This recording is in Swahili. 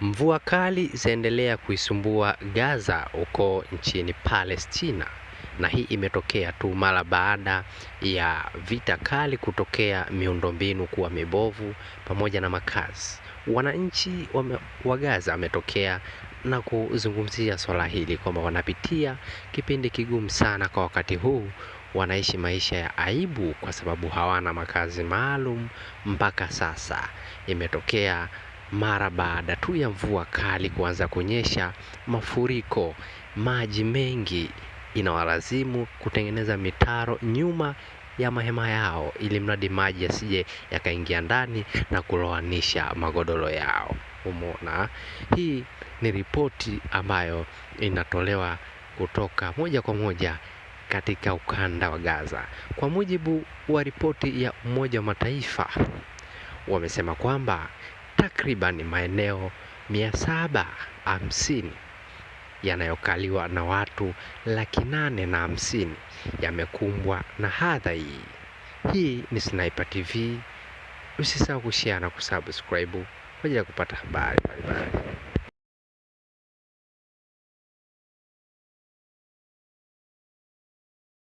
Mvua kali zaendelea kuisumbua Gaza huko nchini Palestina, na hii imetokea tu mara baada ya vita kali kutokea, miundombinu kuwa mibovu pamoja na makazi. Wananchi wa Gaza wametokea na kuzungumzia swala hili kwamba wanapitia kipindi kigumu sana kwa wakati huu, wanaishi maisha ya aibu kwa sababu hawana makazi maalum mpaka sasa. Imetokea mara baada tu ya mvua kali kuanza kunyesha, mafuriko, maji mengi, inawalazimu kutengeneza mitaro nyuma ya mahema yao ili mradi maji yasije yakaingia ndani na kulowanisha magodoro yao. Umeona, hii ni ripoti ambayo inatolewa kutoka moja kwa moja katika ukanda wa Gaza. Kwa mujibu wa ripoti ya Umoja wa Mataifa, wamesema kwamba takriban maeneo 750 yanayokaliwa na watu 850,000 yamekumbwa na hadha hii. Hii ni Sniper TV. Usisahau kushare na kusubscribe kwa ajili ya kupata habari mbalimbali.